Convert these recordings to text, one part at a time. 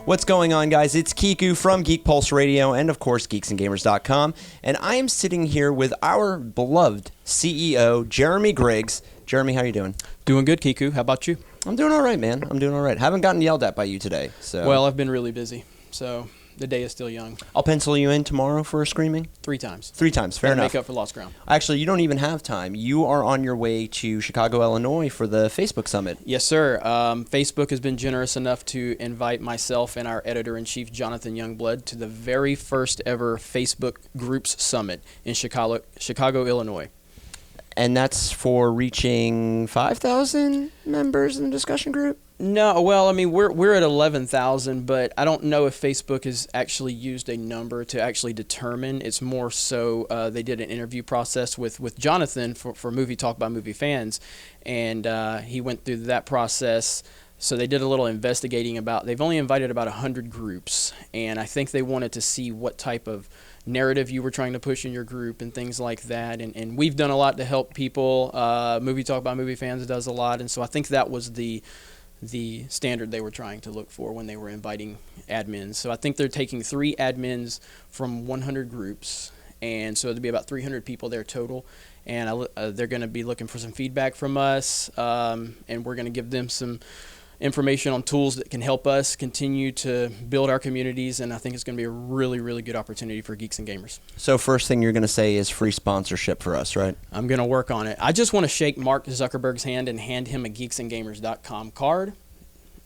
What's going on, guys? It's Kiku from Geek Pulse Radio and, of course, geeksandgamers.com. And I am sitting here with our beloved CEO, Jeremy Griggs. Jeremy, how are you doing? Doing good, Kiku. How about you? I'm doing all right, man. I'm doing all right. Haven't gotten yelled at by you today. So. Well, I've been really busy, so the day is still young. I'll pencil you in tomorrow for a screaming? 3 times. 3 times, fair enough. Make up for lost ground. Actually, you don't even have time. You are on your way to Chicago, Illinois for the Facebook Summit. Yes, sir. Facebook has been generous enough to invite myself and our editor-in-chief, Jonathan Youngblood, to the very first ever Facebook Groups Summit in Chicago, Illinois. And that's for reaching 5,000 members in the discussion group? No, well, I mean, we're at 11,000, but I don't know if Facebook has actually used a number to actually determine. It's more so they did an interview process with Jonathan for Movie Talk by Movie Fans, and he went through that process. So they did a little investigating they've only invited about 100 groups, and I think they wanted to see what type of narrative you were trying to push in your group and things like that. And we've done a lot to help people. Movie Talk by Movie Fans does a lot, and so I think that was the standard they were trying to look for when they were inviting admins. So I think they're taking 3 admins from 100 groups, and so it'll be about 300 people there total. And they're going to be looking for some feedback from us, and we're going to give them some information on tools that can help us continue to build our communities, and I think it's going to be a really, really good opportunity for geeks and gamers. So first thing you're going to say is free sponsorship for us, right? I'm going to work on it. I just want to shake Mark Zuckerberg's hand and hand him a geeksandgamers.com card,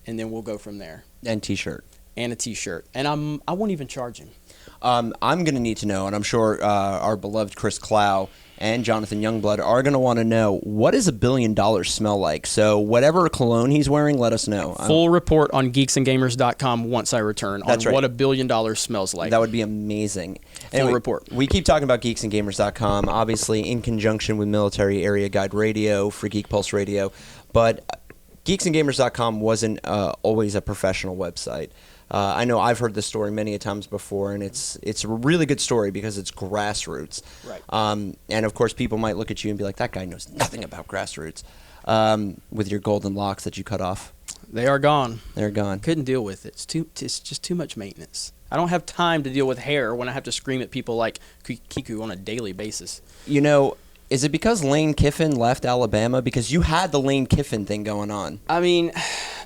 and then we'll go from there. And t-shirt. And a t-shirt. And I won't even charge him. I'm going to need to know, and I'm sure our beloved Chris Clow and Jonathan Youngblood are going to want to know, what does $1 billion smell like? So whatever cologne he's wearing, let us know. Full report on geeksandgamers.com once I return on right. what $1 billion smells like. That would be amazing. Full report. We keep talking about geeksandgamers.com, obviously in conjunction with Military Area Guide Radio for Geek Pulse Radio, but geeksandgamers.com wasn't always a professional website. I know I've heard this story many a times before, and it's a really good story because it's grassroots. Right. And, of course, people might look at you and be like, that guy knows nothing about grassroots, with your golden locks that you cut off. They are gone. They're gone. Couldn't deal with it. It's just too much maintenance. I don't have time to deal with hair when I have to scream at people like Kiku on a daily basis. You know, is it because Lane Kiffin left Alabama? Because you had the Lane Kiffin thing going on. I mean,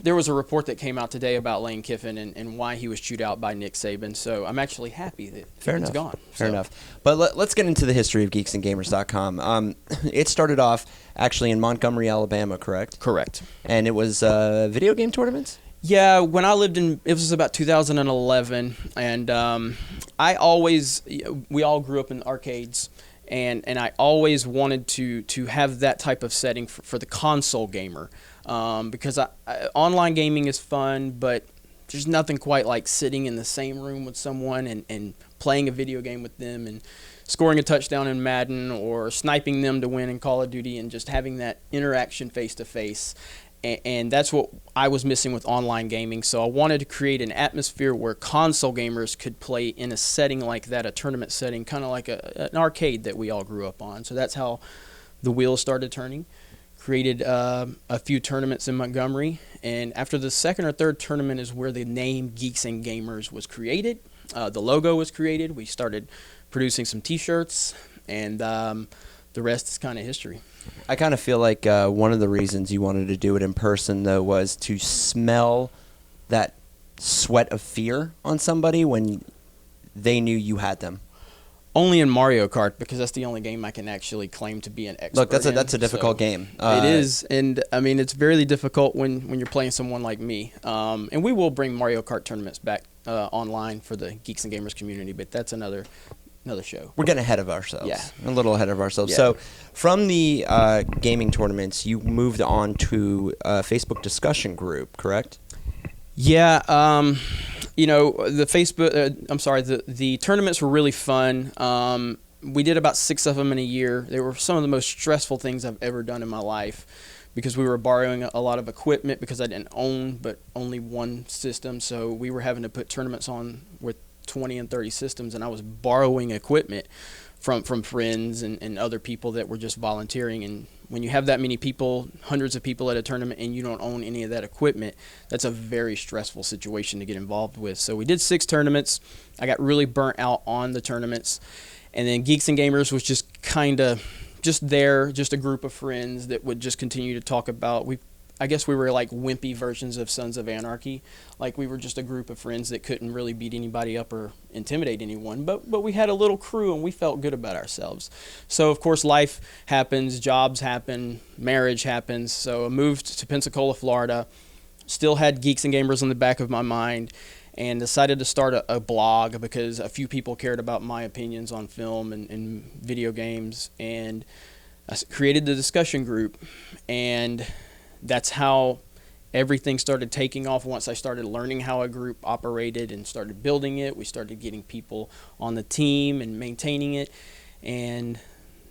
there was a report that came out today about Lane Kiffin and why he was chewed out by Nick Saban. So I'm actually happy that it's gone. Fair enough. But let's get into the history of geeksandgamers.com. It started off actually in Montgomery, Alabama, correct? Correct. And it was video game tournaments? Yeah, when I lived it was about 2011, and we all grew up in arcades. And I always wanted to have that type of setting for the console gamer, because online gaming is fun, but there's nothing quite like sitting in the same room with someone and playing a video game with them and scoring a touchdown in Madden or sniping them to win in Call of Duty and just having that interaction face-to-face. And that's what I was missing with online gaming. So I wanted to create an atmosphere where console gamers could play in a setting like that, a tournament setting, kind of like an arcade that we all grew up on. So that's how the wheels started turning. Created a few tournaments in Montgomery. And after the second or third tournament is where the name Geeks and Gamers was created. The logo was created. We started producing some T-shirts. And the rest is kind of history. I kind of feel like one of the reasons you wanted to do it in person, though, was to smell that sweat of fear on somebody when they knew you had them. Only in Mario Kart, because that's the only game I can actually claim to be an expert Look, that's a difficult game. It is, and I mean, it's very difficult when you're playing someone like me. And we will bring Mario Kart tournaments back online for the Geeks and Gamers community, but that's another show. We're getting ahead of ourselves. Yeah. A little ahead of ourselves. Yeah. So from the gaming tournaments, you moved on to a Facebook discussion group, correct? Yeah. The tournaments were really fun. We did about 6 of them in a year. They were some of the most stressful things I've ever done in my life because we were borrowing a lot of equipment because I didn't own but only one system. So we were having to put tournaments on with 20 and 30 systems, and I was borrowing equipment from friends and other people that were just volunteering. And when you have that many people, hundreds of people at a tournament, and you don't own any of that equipment, that's a very stressful situation to get involved with. So we did 6 tournaments. I got really burnt out on the tournaments. And then Geeks and Gamers was just kind of just there, just a group of friends that would just continue to talk about, I guess we were like wimpy versions of Sons of Anarchy. Like, we were just a group of friends that couldn't really beat anybody up or intimidate anyone, but we had a little crew and we felt good about ourselves. So of course life happens, jobs happen, marriage happens. So I moved to Pensacola, Florida, still had Geeks and Gamers on the back of my mind, and decided to start a blog because a few people cared about my opinions on film and video games. And I created the discussion group, and that's how everything started taking off. Once I started learning how a group operated and started building it, we started getting people on the team and maintaining it, and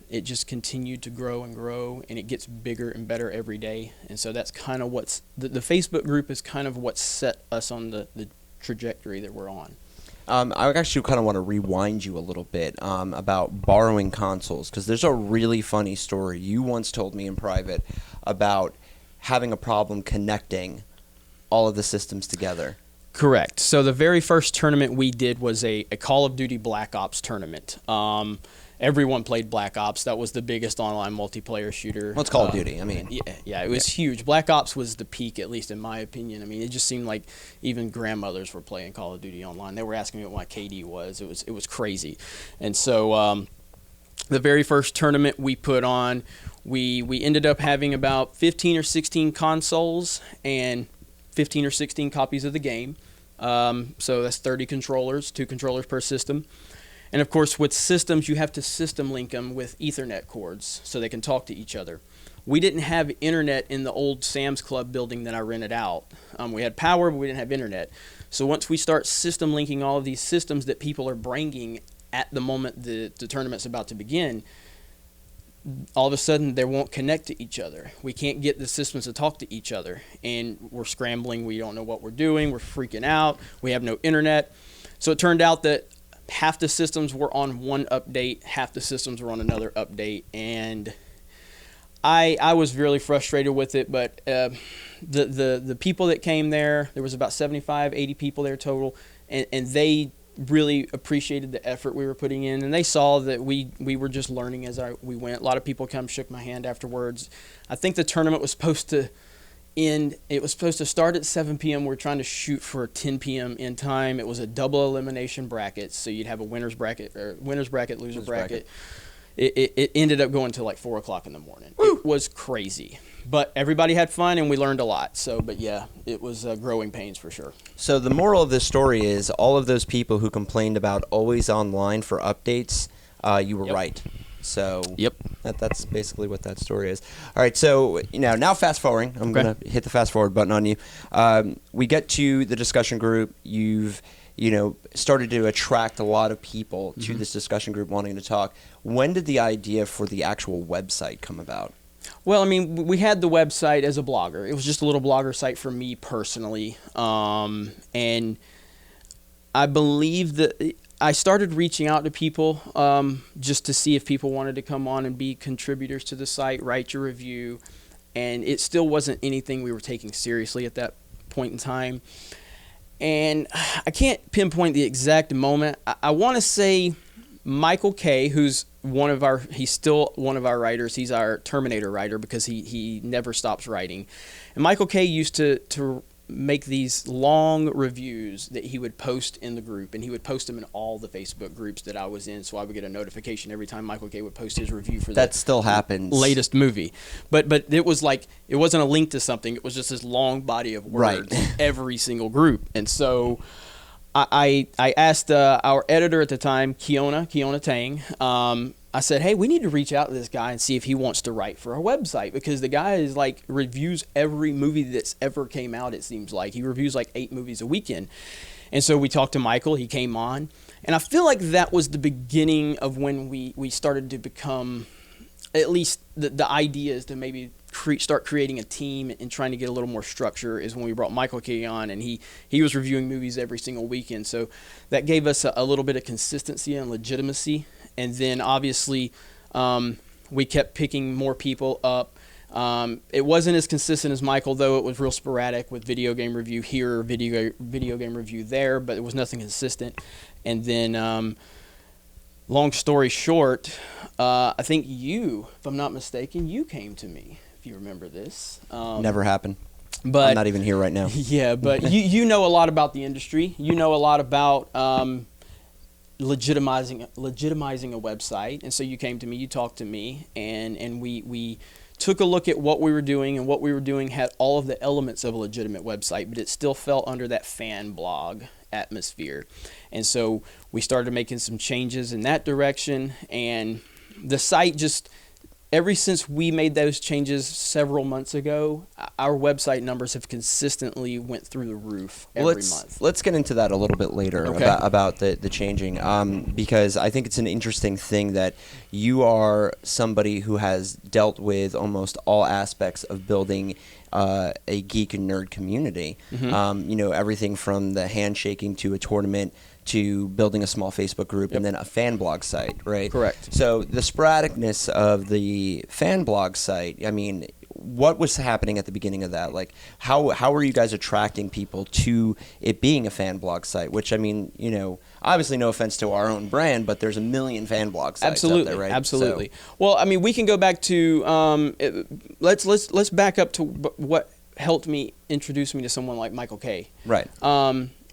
it just continued to grow and grow, and it gets bigger and better every day. And so that's kind of what's the Facebook group is kind of what set us on the trajectory that we're on. I actually kind of want to rewind you a little bit about borrowing consoles, because there's a really funny story you once told me in private about having a problem connecting all of the systems together. Correct. So the very first tournament we did was a Call of Duty Black Ops tournament. Everyone played Black Ops. That was the biggest online multiplayer shooter. Well, it's Call of Duty. I mean, yeah, it was huge. Black Ops was the peak, at least in my opinion. I mean, it just seemed like even grandmothers were playing Call of Duty online. They were asking me what my KD was. It was crazy. And so the very first tournament we put on, we ended up having about 15 or 16 consoles and 15 or 16 copies of the game. So that's 30 controllers, 2 controllers per system. And of course, with systems, you have to system link them with Ethernet cords so they can talk to each other. We didn't have internet in the old Sam's Club building that I rented out. We had power, but we didn't have internet. So once we start system linking all of these systems that people are bringing at the moment the tournament's about to begin, all of a sudden they won't connect to each other. We can't get the systems to talk to each other, and we're scrambling. We don't know what we're doing. We're freaking out. We have no internet. So it turned out that half the systems were on one update, half the systems were on another update, and I was really frustrated with it. But the people that came there was about 75, 80 people there total, and they really appreciated the effort we were putting in, and they saw that we were just learning as we went. A lot of people shook my hand afterwards. I think the tournament was supposed to end. It was supposed to start at 7 p.m. We're trying to shoot for 10 p.m. in time. It was a double elimination bracket, so you'd have a winner's bracket, loser bracket. It ended up going to like 4 o'clock in the morning. Woo! It was crazy, but everybody had fun and we learned a lot. So, but yeah, it was growing pains for sure. So the moral of this story is all of those people who complained about always online for updates, you were right. So yep, that's basically what that story is. All right, so now fast forwarding. I'm going to hit the fast forward button on you. We get to the discussion group. You've started to attract a lot of people to this discussion group wanting to talk. When did the idea for the actual website come about? Well, I mean, we had the website as a blogger. It was just a little blogger site for me personally. And I believe that I started reaching out to people just to see if people wanted to come on and be contributors to the site, write your review. And it still wasn't anything we were taking seriously at that point in time. And I can't pinpoint the exact moment. I want to say Michael K., who's he's still one of our writers. He's our Terminator writer because he never stops writing. And Michael K. used to make these long reviews that he would post in the group, and he would post them in all the Facebook groups that I was in, so I would get a notification every time Michael K. would post his review for that still happens. Latest movie. But it was like, it wasn't a link to something, it was just this long body of words in every single group. And so I asked our editor at the time, Kiona Tang, I said, hey, we need to reach out to this guy and see if he wants to write for our website, because the guy is like reviews every movie that's ever came out, it seems like. He reviews like 8 movies a weekend. And so we talked to Michael, he came on, and I feel like that was the beginning of when we started to become, at least the idea is to maybe start creating a team and trying to get a little more structure, is when we brought Michael K. on, and he was reviewing movies every single weekend. So that gave us a little bit of consistency and legitimacy. And then obviously we kept picking more people up. It wasn't as consistent as Michael, though. It was real sporadic with video game review here, video game review there, but it was nothing consistent. And then, long story short, I think you, if I'm not mistaken, you came to me, if you remember this. Never happened. But I'm not even here right now. Yeah, but you know a lot about the industry. You know a lot about legitimizing a website, and so you came to me, you talked to me, and we took a look at what we were doing, and what we were doing had all of the elements of a legitimate website, but it still fell under that fan blog atmosphere. And so we started making some changes in that direction, and the site just, ever since we made those changes several months ago, our website numbers have consistently went through the roof every month. Let's get into that a little bit later, Okay. about the changing, because I think it's an interesting thing that you are somebody who has dealt with almost all aspects of building a geek and nerd community. Mm-hmm. Everything from the handshaking to a tournament to building a small Facebook group, and then a fan blog site, right? Correct. So the sporadicness of the fan blog site, I mean, what was happening at the beginning of that? Like, how were you guys attracting people to it being a fan blog site? Which, I mean, obviously no offense to our own brand, but there's a million fan blog sites Absolutely, out there, right? absolutely. Well, I mean, we can go back to let's back up to what helped me introduce me to someone like Michael K. Right.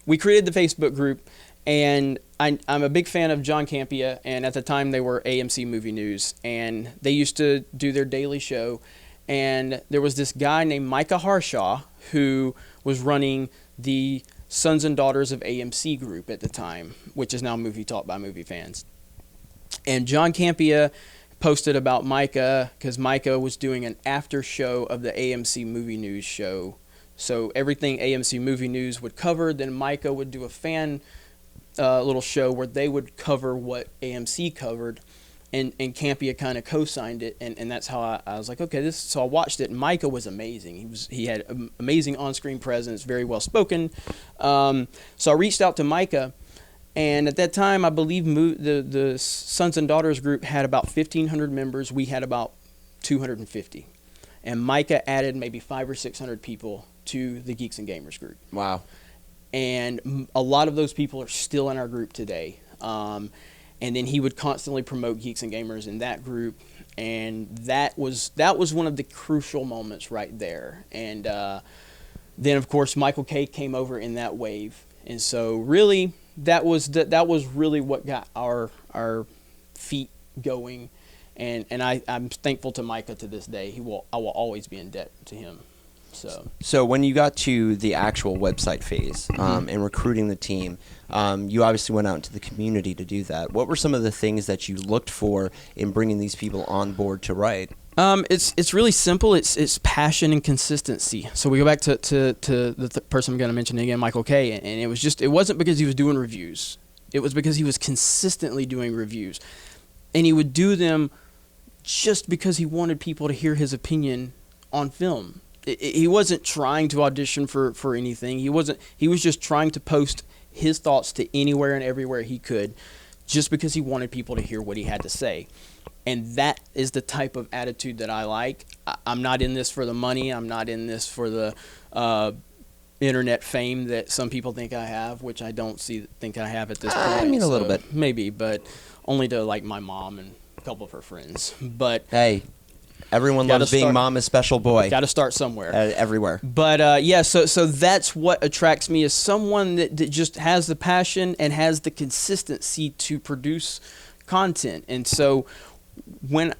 We created the Facebook group, and I'm a big fan of John Campia, and at the time they were AMC Movie News, and they used to do their daily show, and there was this guy named Micah Harshaw who was running the Sons and Daughters of AMC group at the time, which is now Movie Talk by Movie Fans. And John Campia posted about Micah because Micah was doing an after show of the AMC Movie News show. So everything AMC Movie News would cover, then Micah would do a fan little show where they would cover what AMC covered, and Campia kind of co-signed it, and that's how I was like, okay, so I watched it, and Micah was amazing. He had amazing on-screen presence, very well spoken. So I reached out to Micah, and at that time, I believe the Sons and Daughters group had about 1,500 members. We had about 250, and Micah added maybe 500 or 600 people to the Geeks and Gamers group. Wow. And a lot of those people are still in our group today. And then he would constantly promote Geeks and Gamers in that group, and that was one of the crucial moments right there. And then of course Michael K came over in that wave, and so really that was really what got our feet going. And I'm thankful to Micah to this day. I will always be in debt to him. So when you got to the actual website phase and recruiting the team, you obviously went out into the community to do that. What were some of the things that you looked for in bringing these people on board to write? It's really simple. It's passion and consistency. So we go back to the person I'm going to mention again, Michael K. And it wasn't because he was doing reviews. It was because he was consistently doing reviews, and he would do them just because he wanted people to hear his opinion on film. He wasn't trying to audition for anything. He was just trying to post his thoughts to anywhere and everywhere he could, just because he wanted people to hear what he had to say. And that is the type of attitude that I like. I'm not in this for the money. I'm not in this for the internet fame that some people think I have, which I don't think I have at this point. I mean, a little bit. Maybe, but only to like my mom and a couple of her friends. But hey, everyone loves being mama's special boy. Got to start somewhere. Everywhere. But yeah, so that's what attracts me, is someone that just has the passion and has the consistency to produce content. And so when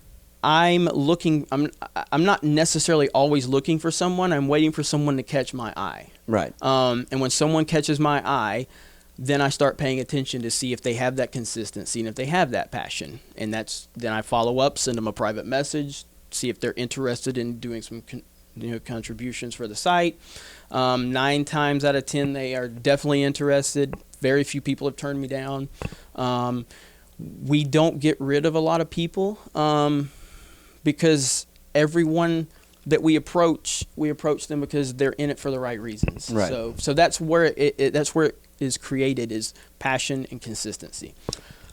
I'm looking, I'm not necessarily always looking for someone. I'm waiting for someone to catch my eye. Right. And when someone catches my eye, then I start paying attention to see if they have that consistency and if they have that passion. And then I follow up, send them a private message, see if they're interested in doing some contributions for the site. 9 times out of 10, they are definitely interested. Very few people have turned me down. We don't get rid of a lot of people because everyone that we approach them because they're in it for the right reasons. Right. So that's where it is created, is passion and consistency.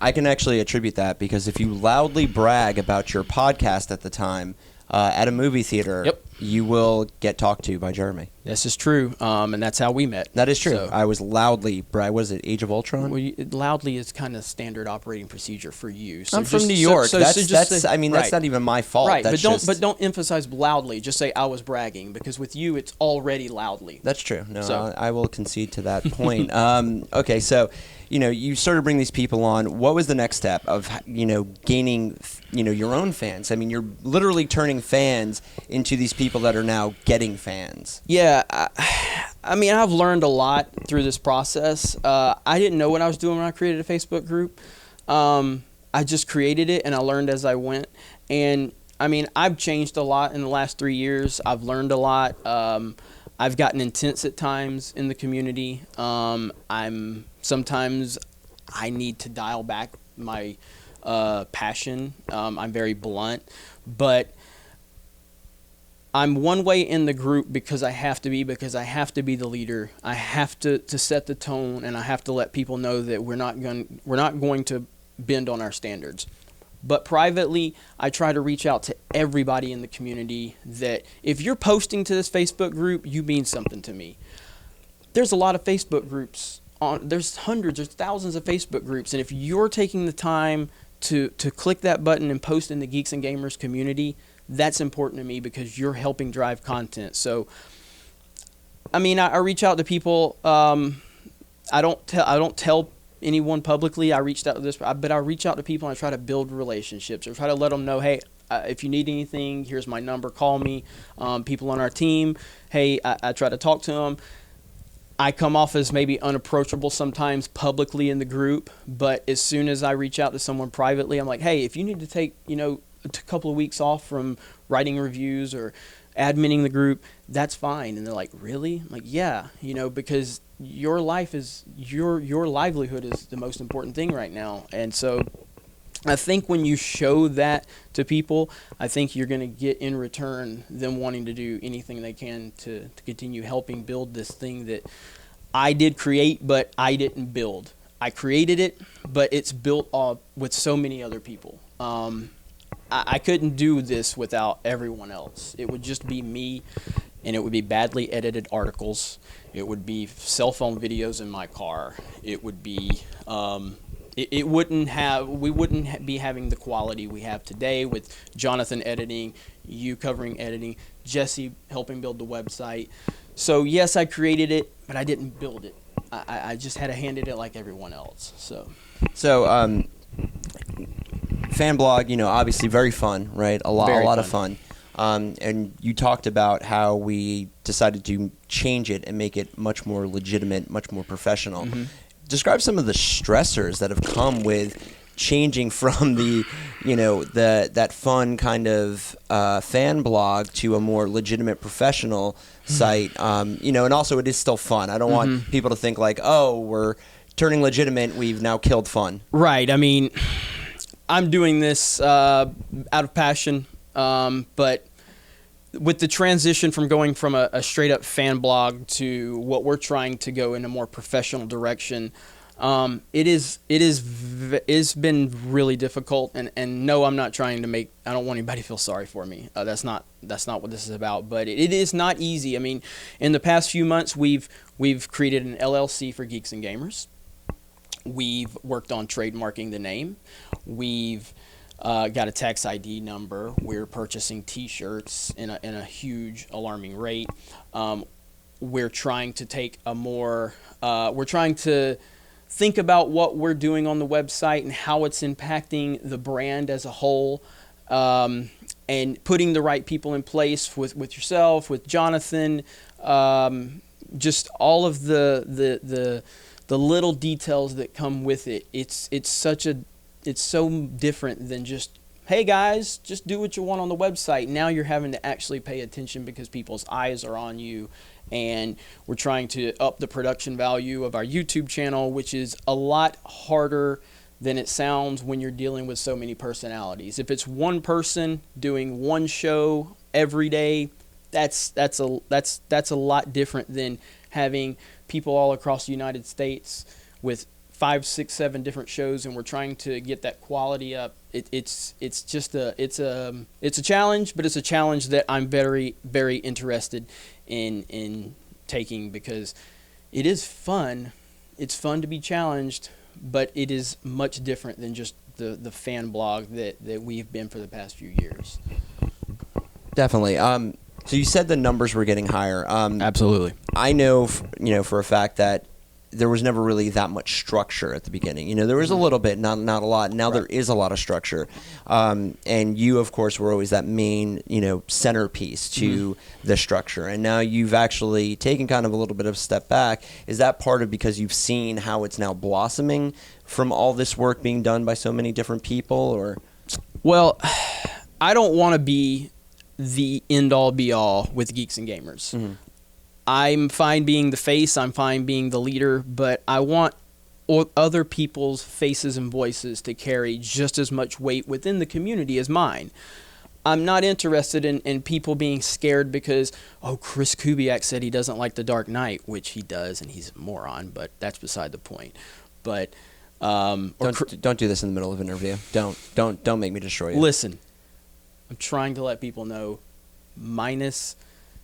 I can actually attribute that because if you loudly brag about your podcast at the time at a movie theater, Yep. you will get talked to by Jeremy. This is true, and that's how we met. That is true. So, I was loudly what is it, Age of Ultron? loudly is kind of standard operating procedure for you. So I'm from New York. That's right. not even my fault. Right, That's but don't emphasize loudly. Just say I was bragging, because with you it's already loudly. That's true. No, So- I will concede to that point. Okay, so you started bringing these people on. What was the next step of gaining your own fans? I mean, you're literally turning fans into these people that are now getting fans. Yeah, I mean, I've learned a lot through this process. I didn't know what I was doing when I created a Facebook group. I just created it, and I learned as I went. And, I mean, I've changed a lot in the last 3 years. I've learned a lot. I've gotten intense at times in the community. Sometimes I need to dial back my passion. I'm very blunt. But I'm one way in the group because I have to be the leader. I have to set the tone, and I have to let people know that we're not going to bend on our standards. But privately, I try to reach out to everybody in the community that if you're posting to this Facebook group, you mean something to me. There's a lot of Facebook groups. There's hundreds or thousands of Facebook groups, and if you're taking the time to click that button and post in the Geeks and Gamers community, that's important to me because you're helping drive content. So, I mean, I reach out to people. I don't tell anyone publicly I reached out to this, but I reach out to people and I try to build relationships or try to let them know, hey, if you need anything, here's my number, call me. People on our team, hey, I try to talk to them. I come off as maybe unapproachable sometimes publicly in the group, but as soon as I reach out to someone privately, I'm like, hey, if you need to take, a couple of weeks off from writing reviews or adminning the group, that's fine. And they're like, really? I'm like, yeah, because your life is your livelihood is the most important thing right now. And so I think when you show that to people, I think you're going to get in return them wanting to do anything they can to continue helping build this thing that I did create, but I didn't build. I created it, but it's built with so many other people. I couldn't do this without everyone else. It would just be me, and it would be badly edited articles. It would be cell phone videos in my car. It would be we wouldn't be having the quality we have today with Jonathan editing, you covering editing, Jesse helping build the website. So yes, I created it, but I didn't build it. I just had a hand in it like everyone else. So fan blog, obviously very fun, right? A lot of fun. And you talked about how we decided to change it and make it much more legitimate, much more professional. Mm-hmm. Describe some of the stressors that have come with changing from that fun kind of fan blog to a more legitimate professional site. And also it is still fun. I don't want people to think like, oh, we're turning legitimate, we've now killed fun. Right. I mean, I'm doing this out of passion, but with the transition from going from a straight up fan blog to what we're trying to go in a more professional direction, it's been really difficult. And no, I'm not trying to I don't want anybody to feel sorry for me. That's not what this is about. But it is not easy. I mean, in the past few months, we've created an LLC for Geeks and Gamers. We've worked on trademarking the name. We've got a tax ID number. We're purchasing T-shirts in a huge, alarming rate. We're trying to take we're trying to think about what we're doing on the website and how it's impacting the brand as a whole, and putting the right people in place with yourself, with Jonathan, just all of the little details that come with it. It's so different than just, hey guys, just do what you want on the website. Now you're having to actually pay attention because people's eyes are on you, and we're trying to up the production value of our YouTube channel, which is a lot harder than it sounds when you're dealing with so many personalities. If it's one person doing one show every day, that's a lot different than having people all across the United States with 5, 6, 7 different shows, and we're trying to get that quality up. It's a challenge, but it's a challenge that I'm very, very interested in taking, because it is fun. It's fun to be challenged, but it is much different than just the fan blog that we've been for the past few years. Definitely. So you said the numbers were getting higher. Absolutely. I know, for a fact that there was never really that much structure at the beginning. There was a little bit, not a lot. Now there is a lot of structure. And you, of course, were always that main, centerpiece to the structure. And now you've actually taken kind of a little bit of a step back. Is that part of because you've seen how it's now blossoming from all this work being done by so many different people? Or? Well, I don't want to be the end-all, be-all with Geeks and Gamers. Mm-hmm. I'm fine being the face, I'm fine being the leader, but I want other people's faces and voices to carry just as much weight within the community as mine. I'm not interested in people being scared because, Chris Kubiak said he doesn't like The Dark Knight, which he does, and he's a moron, but that's beside the point. But don't do this in the middle of an interview. Don't make me destroy you. Listen, I'm trying to let people know, minus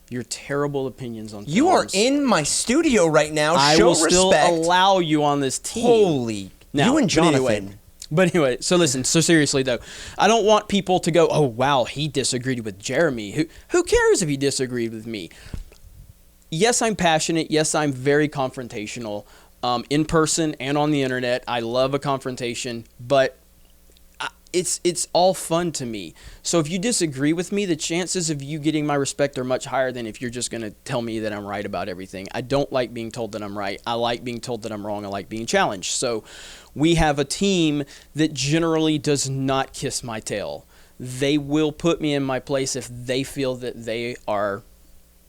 your terrible opinions on films. You are in my studio right now. I Show will respect. still allow you on this team. Holy. Now, you and Jonathan. But anyway, so listen, so seriously though, I don't want people to go, oh wow, he disagreed with Jeremy. Who cares if he disagreed with me? Yes, I'm passionate. Yes, I'm very confrontational, in person and on the internet. I love a confrontation, but it's all fun to me. So if you disagree with me, the chances of you getting my respect are much higher than if you're just going to tell me that I'm right about everything. I don't like being told that I'm right. I like being told that I'm wrong. I like being challenged. So we have a team that generally does not kiss my tail. They will put me in my place if they feel that they are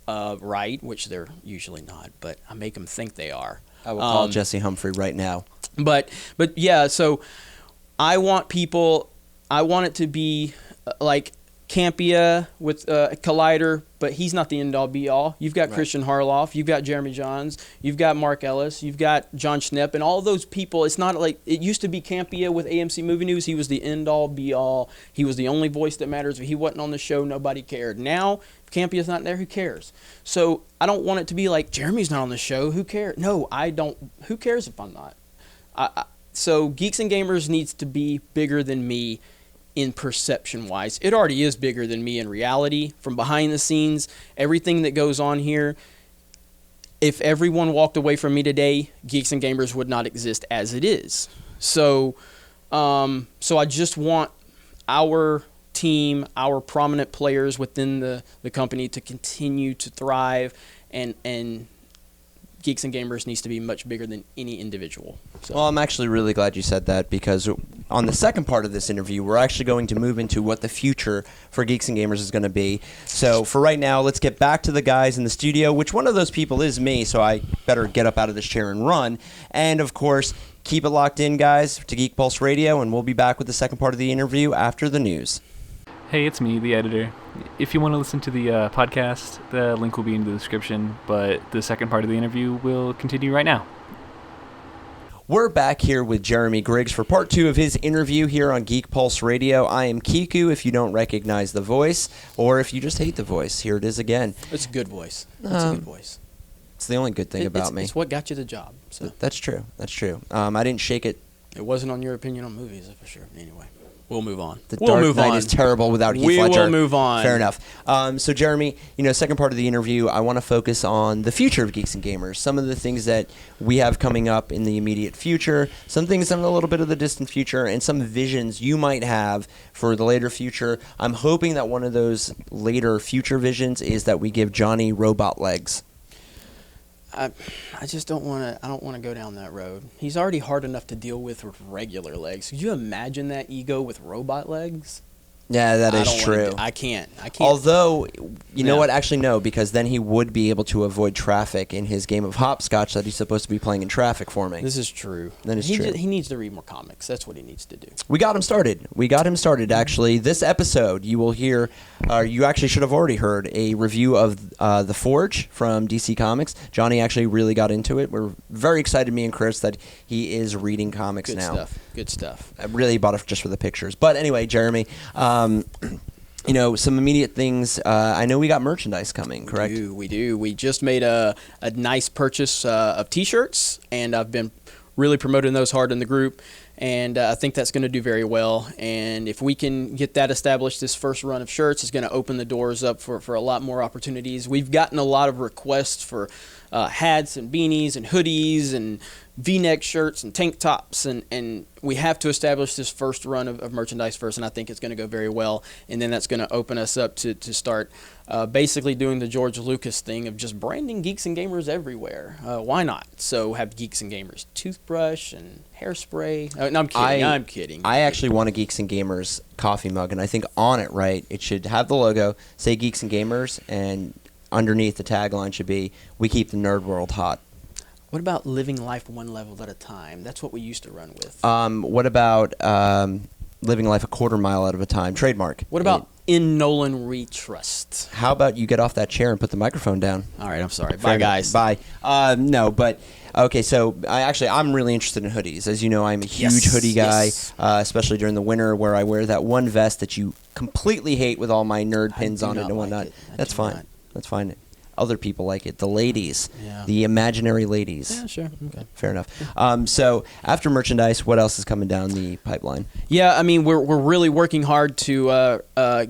right, which they're usually not, but I make them think they are. I will call Jesse Humphrey right now. But yeah, so I want it to be like Campia with Collider, but he's not the end-all, be-all. You've got Christian Harloff, you've got Jeremy Johns, you've got Mark Ellis, you've got John Schnepp, and all those people. It's not like it used to be Campia with AMC Movie News. He was the end-all, be-all. He was the only voice that matters. If he wasn't on the show, nobody cared. Now, if Campia's not there, who cares? So I don't want it to be like, Jeremy's not on the show, who cares? No, I don't. Who cares if I'm not? So Geeks and Gamers needs to be bigger than me in perception-wise. It already is bigger than me in reality. From behind the scenes, everything that goes on here, if everyone walked away from me today, Geeks and Gamers would not exist as it is. So I just want our team, our prominent players within the company to continue to thrive, and Geeks and Gamers needs to be much bigger than any individual. So. Well, I'm actually really glad you said that, because on the second part of this interview, we're actually going to move into what the future for Geeks and Gamers is going to be. So for right now, let's get back to the guys in the studio, which one of those people is me, so I better get up out of this chair and run. And, of course, keep it locked in, guys, to Geek Pulse Radio, and we'll be back with the second part of the interview after the news. Hey, it's me, the editor. If you want to listen to the podcast, the link will be in the description, but the second part of the interview will continue right now. We're back here with Jeremy Griggs for part 2 of his interview here on Geek Pulse Radio. I am Kiku, if you don't recognize the voice, or if you just hate the voice. Here it is again. It's a good voice. It's a good voice. It's the only good thing about me. It's what got you the job. So. That's true. That's true. I didn't shake it. It wasn't on your opinion on movies, for sure. Anyway. We'll move on. The Dark Knight is terrible without Heath Ledger. We will move on. Fair enough. So, Jeremy, second part of the interview, I want to focus on the future of Geeks and Gamers. Some of the things that we have coming up in the immediate future, some things in a little bit of the distant future, and some visions you might have for the later future. I'm hoping that one of those later future visions is that we give Johnny robot legs. I just don't want to. I don't want to go down that road. He's already hard enough to deal with regular legs. Could you imagine that ego with robot legs? Yeah, that is I don't true. wanna I can't. Although, you know No. what? Actually, no, because then he would be able to avoid traffic in his game of hopscotch that he's supposed to be playing in traffic for me. This is true. That is he true. he needs to read more comics. That's what he needs to do. We got him started. Actually, this episode you will hear, you actually should have already heard a review of The Forge from DC Comics. Johnny actually really got into it. We're very excited, me and Chris, that he is reading comics Good now. stuff. Good stuff. I really bought it just for the pictures. But anyway, Jeremy, you know, some immediate things. I know we got merchandise coming, correct? We do. We just made a nice purchase of T-shirts, and I've been really promoting those hard in the group, and I think that's going to do very well. And if we can get that established, this first run of shirts is going to open the doors up for a lot more opportunities. We've gotten a lot of requests for hats and beanies and hoodies and V-neck shirts and tank tops, and we have to establish this first run of merchandise first, and I think it's going to go very well, and then that's going to open us up to start basically doing the George Lucas thing of just branding Geeks and Gamers everywhere. Why not? So have Geeks and Gamers toothbrush and hairspray. No, I'm kidding. I'm kidding. I actually want a Geeks and Gamers coffee mug, and I think on it, right, it should have the logo, say Geeks and Gamers, and underneath the tagline should be, "We keep the nerd world hot." What about living life one level at a time? That's what we used to run with. What about living life a quarter mile at a time? Trademark. What about in Nolan we trust? How about you get off that chair and put the microphone down? All right, I'm sorry. Fair Bye, enough. guys. Bye. No, but okay. So I'm really interested in hoodies. As you know, I'm a huge hoodie guy, yes. especially during the winter, where I wear that one vest that you completely hate with all my nerd pins do on it not and like whatnot. it. I That's do fine. not. That's fine. Other people like it. The ladies, Yeah. the imaginary ladies. Yeah, sure. Okay. Fair enough. So after merchandise, what else is coming down the pipeline? Yeah, I mean, we're really working hard to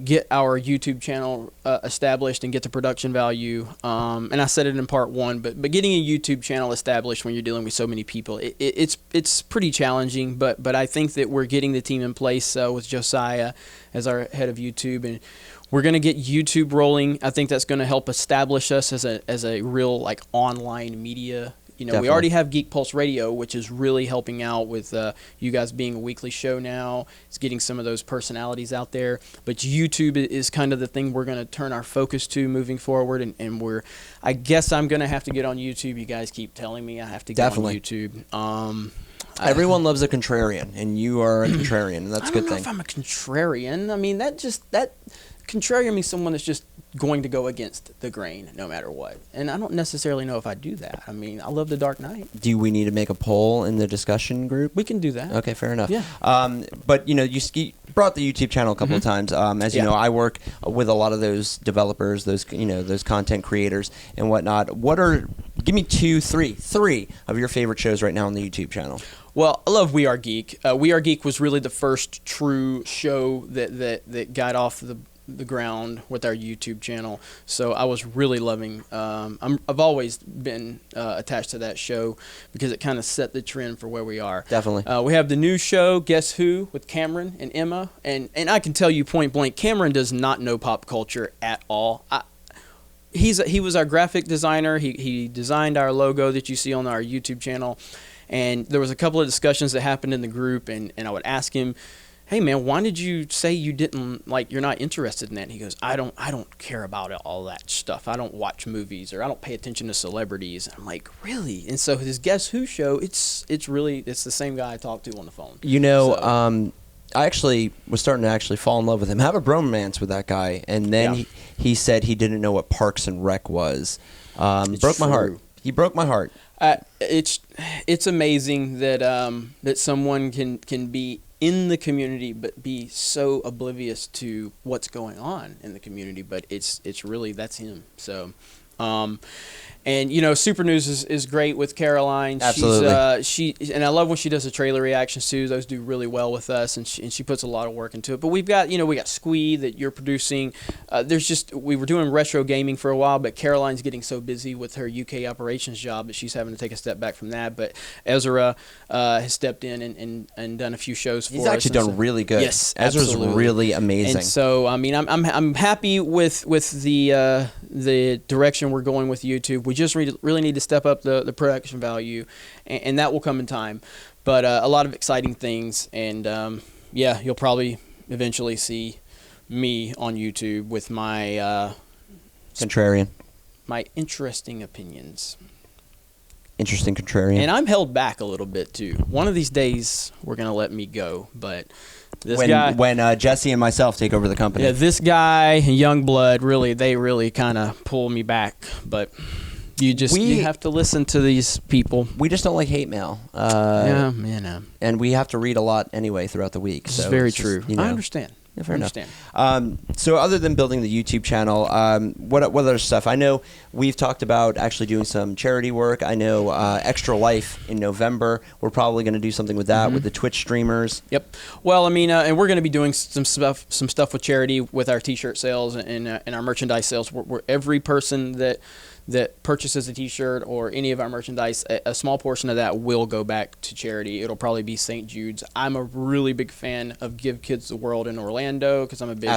get our YouTube channel established and get the production value. And I said it in part one, but getting a YouTube channel established when you're dealing with so many people, it's pretty challenging. But I think that we're getting the team in place with Josiah as our head of YouTube, and we're going to get YouTube rolling. I think that's going to help establish us as a real like online media. You know, Definitely. we already have Geek Pulse Radio, which is really helping out with you guys being a weekly show now. It's getting some of those personalities out there. But YouTube is kind of the thing we're going to turn our focus to moving forward. And I guess I'm going to have to get on YouTube. You guys keep telling me I have to get Definitely. on YouTube. Everyone loves a contrarian, and you are a contrarian, and that's a I good don't know thing. if I'm a contrarian. I mean, that contrarian means someone that's just going to go against the grain no matter what. And I don't necessarily know if I do that. I mean, I love The Dark Knight. Do we need to make a poll in the discussion group? We can do that. Okay, fair enough. Yeah. But you know, you brought the YouTube channel a couple of times. As you Yeah. know, I work with a lot of those developers, those content creators and whatnot. Give me three of your favorite shows right now on the YouTube channel. Well, I love We Are Geek. We Are Geek was really the first true show that got off the ground with our YouTube channel. So I was really loving. I've always been attached to that show because it kind of set the trend for where we are. Definitely. We have the new show Guess Who with Cameron and Emma, and I can tell you point blank, Cameron does not know pop culture at all. He was our graphic designer. He designed our logo that you see on our YouTube channel. And there was a couple of discussions that happened in the group, and I would ask him, "Hey man, why did you say you're not interested in that?" And he goes, I don't care about all that stuff. I don't watch movies, or I don't pay attention to celebrities." And I'm like, "Really?" And so his Guess Who show, it's the same guy I talked to on the phone. You know, So- I actually was starting to actually fall in love with him, have a bromance with that guy, and then Yeah. he said he didn't know what Parks and Rec was. Broke my heart. true. He broke my heart. It's amazing that someone can be in the community but be so oblivious to what's going on in the community. But it's really, that's him. So, and you know, Super News is great with Caroline. Absolutely. And I love when she does the trailer reactions too. Those do really well with us, and she puts a lot of work into it. But we got Squee that you're producing. We were doing retro gaming for a while, but Caroline's getting so busy with her UK operations job that she's having to take a step back from that. But Ezra has stepped in and done a few shows for us. He's actually done really good. Yes, Ezra's absolutely. really amazing. And so, I mean, I'm happy with the direction we're going with YouTube. We just really need to step up the production value, and that will come in time. But a lot of exciting things, and you'll probably eventually see me on YouTube with my Contrarian. my interesting opinions. Interesting contrarian. And I'm held back a little bit too. One of these days we're gonna let me go, but this when guy, when Jesse and myself take over the company. yeah, this guy and Youngblood they really kind of pull me back. But you have to listen to these people. We just don't like hate mail. Yeah, man. And we have to read a lot anyway throughout the week. This so is very it's just, true. you know. I understand. Yeah, fair enough. Understand. So other than building the YouTube channel, what other stuff? I know we've talked about actually doing some charity work. I know Extra Life in November. We're probably going to do something with that with the Twitch streamers. Yep. Well, I mean, and we're going to be doing some stuff with charity with our T-shirt sales and our merchandise sales. Where every person that purchases a T-shirt or any of our merchandise, a small portion of that will go back to charity. It'll probably be St. Jude's. I'm a really big fan of Give Kids the World in Orlando because I'm a big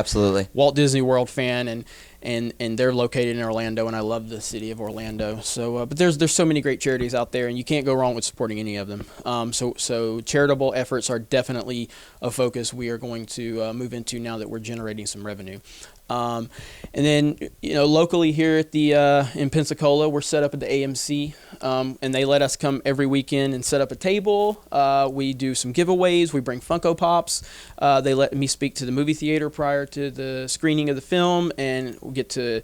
Walt Disney World fan, and they're located in Orlando, and I love the city of Orlando. So, but there's so many great charities out there, and you can't go wrong with supporting any of them. So charitable efforts are definitely a focus we are going to move into now that we're generating some revenue. And then, locally here at the in Pensacola, we're set up at the AMC, and they let us come every weekend and set up a table. We do some giveaways. We bring Funko Pops. They let me speak to the movie theater prior to the screening of the film, and we get to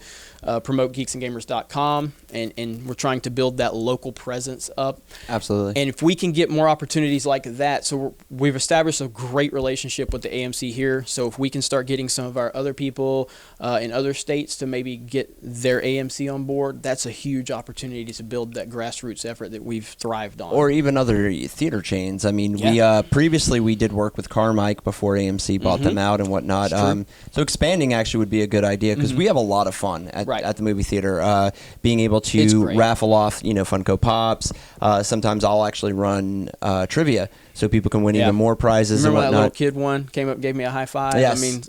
promote geeksandgamers.com, and we're trying to build that local presence up. Absolutely. And if we can get more opportunities like that, so we've established a great relationship with the AMC here. So if we can start getting some of our other people in other states to maybe get their AMC on board, that's a huge opportunity to build that grassroots effort that we've thrived on. Or even other theater chains. I mean, we previously we did work with Carmike before AMC bought them out and whatnot. So expanding actually would be a good idea because we have a lot of fun at the movie theater. Being able to raffle off, Funko Pops. Sometimes I'll actually run trivia so people can win even more prizes. Remember and whatnot. that little kid one came up, gave me a high five. Yes. I mean,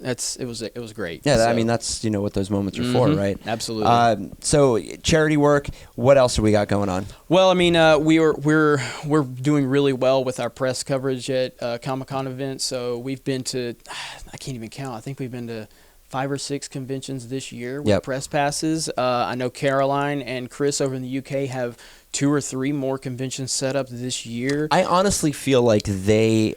it was great. Yeah, so. I mean that's what those moments are for, right? Absolutely. So charity work. What else do we got going on? Well, I mean, we're doing really well with our press coverage at Comic-Con events. So we've been to, I can't even count. I think we've been to 5 or 6 conventions this year with press passes. I know Caroline and Chris over in the UK have 2 or 3 more conventions set up this year. I honestly feel like they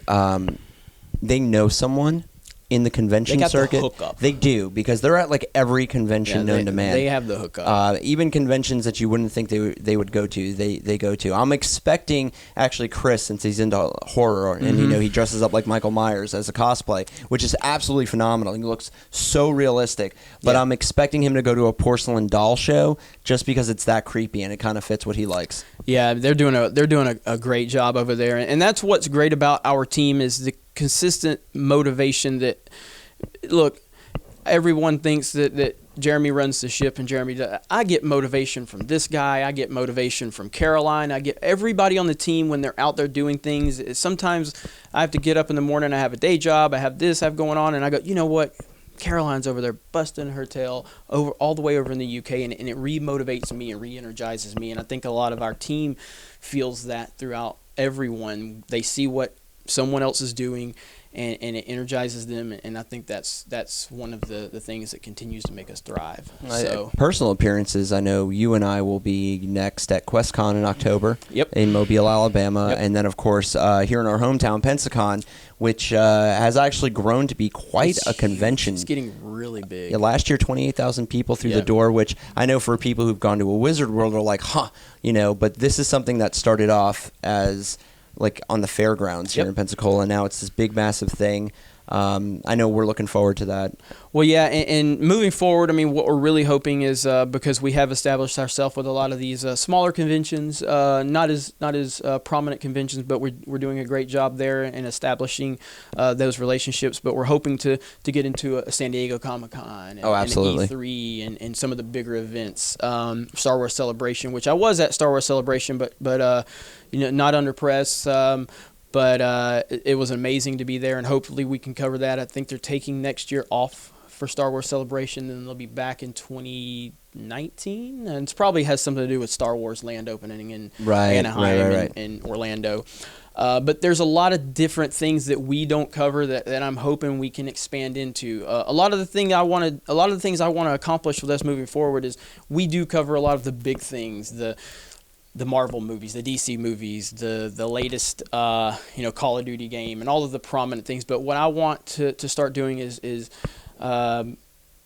know someone in the convention circuit. The hookup. They do, because they're at like every convention known to man. They have the hookup. Even conventions that you wouldn't think they would go to, they go to. I'm expecting actually Chris, since he's into horror and he dresses up like Michael Myers as a cosplay, which is absolutely phenomenal. He looks so realistic. But I'm expecting him to go to a porcelain doll show just because it's that creepy and it kind of fits what he likes. Yeah, they're doing a great job over there, and that's what's great about our team is the consistent motivation that, look, everyone thinks that Jeremy runs the ship and Jeremy does. I get motivation from this guy. I get motivation from Caroline. I get everybody on the team when they're out there doing things. Sometimes I have to get up in the morning. I have a day job. I have this I have going on, and I go, you know what? Caroline's over there busting her tail all the way over in the UK, and it re-motivates me and re-energizes me. And I think a lot of our team feels that throughout everyone. They see what someone else is doing, and it energizes them, and I think that's one of the things that continues to make us thrive. So personal appearances, I know you and I will be next at QuestCon in October in Mobile, Alabama, and then of course here in our hometown, Pensacon, which has actually grown to be quite a convention. It's getting really big. Yeah, last year 28,000 people through the door, which I know for people who've gone to a Wizard World are like, but this is something that started off as like on the fairgrounds here in Pensacola. Now it's this big, massive thing. I know we're looking forward to that. Well, yeah, and moving forward, I mean, what we're really hoping is because we have established ourselves with a lot of these smaller conventions, not as prominent conventions, but we're doing a great job there in establishing those relationships. But we're hoping to get into a San Diego Comic-Con and an E3 and some of the bigger events. Star Wars Celebration, which I was at Star Wars Celebration, but not under press. But it was amazing to be there, and hopefully we can cover that. I think they're taking next year off for Star Wars Celebration, and they'll be back in 2019. And it probably has something to do with Star Wars Land opening in Anaheim and Orlando. But there's a lot of different things that we don't cover that I'm hoping we can expand into. A lot of the things I want to accomplish with us moving forward is we do cover a lot of the big things, the Marvel movies, the DC movies, the latest Call of Duty game, and all of the prominent things. But what I want to start doing is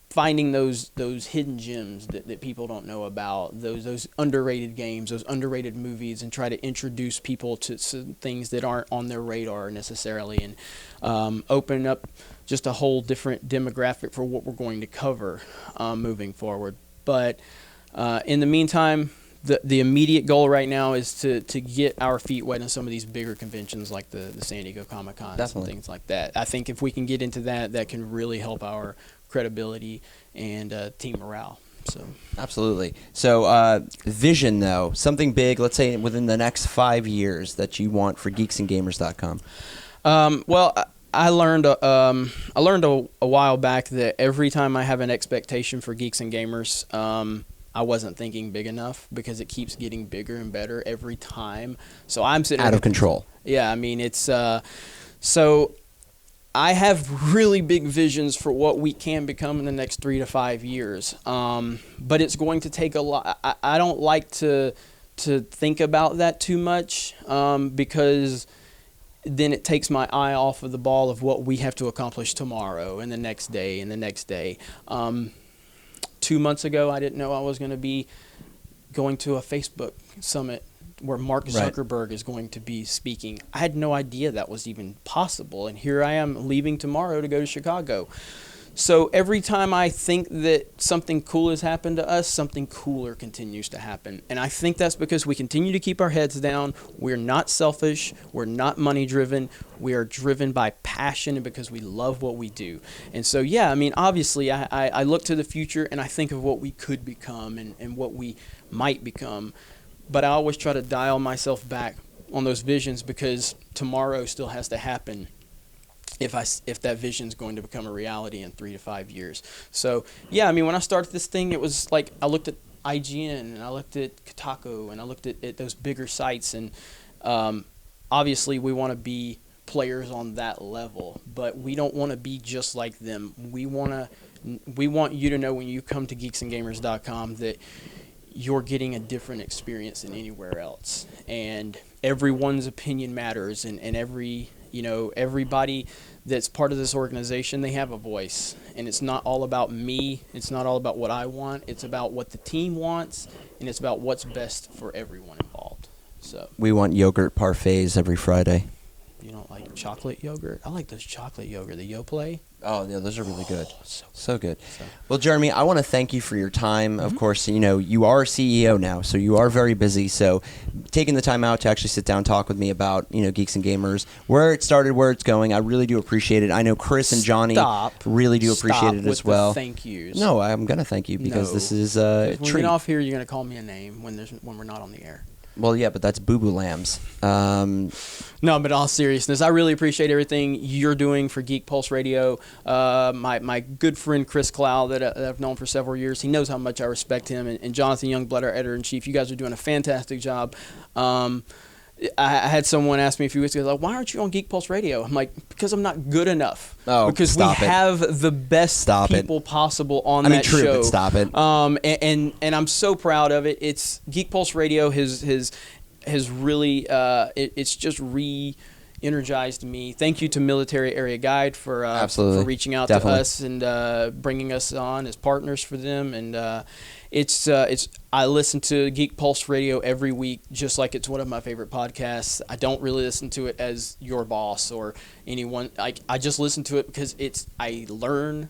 finding those hidden gems that people don't know about, those underrated games, those underrated movies, and try to introduce people to some things that aren't on their radar necessarily, and open up just a whole different demographic for what we're going to cover moving forward. But in the meantime, the immediate goal right now is to get our feet wet in some of these bigger conventions like the San Diego Comic-Cons and things like that. I think if we can get into that can really help our credibility and team morale. So absolutely. So vision, though, something big, let's say within the next 5 years that you want for geeksandgamers.com. Well, I learned a while back that every time I have an expectation for Geeks and Gamers, I wasn't thinking big enough, because it keeps getting bigger and better every time. So I'm sitting out of control. Yeah, I mean, it's so I have really big visions for what we can become in the next 3 to 5 years. But it's going to take a lot. I don't like to think about that too much, because then it takes my eye off of the ball of what we have to accomplish tomorrow and the next day and the next day. 2 months ago, I didn't know I was going to be going to a Facebook summit where Mark Zuckerberg is going to be speaking. I had no idea that was even possible, and here I am leaving tomorrow to go to Chicago. So every time I think that something cool has happened to us, something cooler continues to happen. And I think that's because we continue to keep our heads down. We're not selfish. We're not money driven. We are driven by passion and because we love what we do. And so, yeah, I mean, obviously I look to the future and I think of what we could become and what we might become. But I always try to dial myself back on those visions, because tomorrow still has to happen if that vision is going to become a reality in 3 to 5 years. So, yeah, I mean, when I started this thing, it was like I looked at IGN and I looked at Kotaku and I looked at those bigger sites. And obviously we want to be players on that level, but we don't want to be just like them. We want you to know when you come to geeksandgamers.com that you're getting a different experience than anywhere else. And everyone's opinion matters, and everybody that's part of this organization, they have a voice. And it's not all about me. It's not all about what I want. It's about what the team wants, and it's about what's best for everyone involved. So we want yogurt parfaits every Friday. You don't like chocolate yogurt? I like those chocolate yogurt, the Yoplait. Oh, yeah, those are really good. So good. So. Well, Jeremy, I want to thank you for your time. Of course, you are CEO now, so you are very busy. So taking the time out to actually sit down and talk with me about, Geeks and Gamers, where it started, where it's going, I really do appreciate it. I know Chris and Johnny really do appreciate it as well. Thank yous. No, I'm going to thank you because this is a treat. When we get off here, you're going to call me a name when we're not on the air. Well, yeah, but that's Boo Boo Lambs. No, but in all seriousness, I really appreciate everything you're doing for Geek Pulse Radio. My good friend Chris Clow that I've known for several years, he knows how much I respect him. And Jonathan Youngblood, our editor-in-chief, you guys are doing a fantastic job. I had someone ask me a few weeks ago, like, why aren't you on Geek Pulse Radio? I'm like, because I'm not good enough. Oh, because we have the best people possible on that show. True, but stop it. And I'm so proud of it. It's Geek Pulse Radio has really it's just re-energized me. Thank you to Military Area Guide for reaching out to us and bringing us on as partners for them. And I listen to Geek Pulse Radio every week, just like it's one of my favorite podcasts. I don't really listen to it as your boss or anyone. I just listen to it because I learn.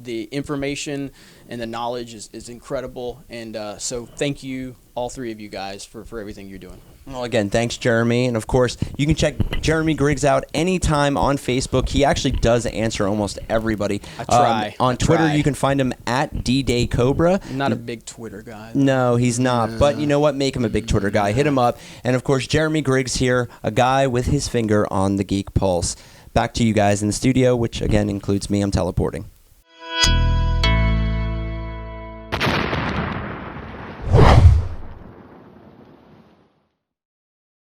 The information and the knowledge is incredible. And so thank you, all three of you guys, for everything you're doing. Well, again, thanks, Jeremy. And, of course, you can check Jeremy Griggs out anytime on Facebook. He actually does answer almost everybody. I try. On Twitter, you can find him at D-Day-Cobra. I'm not a big Twitter guy. No, he's not. But you know what? Make him a big Twitter guy. Hit him up. And, of course, Jeremy Griggs here, a guy with his finger on the Geek Pulse. Back to you guys in the studio, which, again, includes me. I'm teleporting.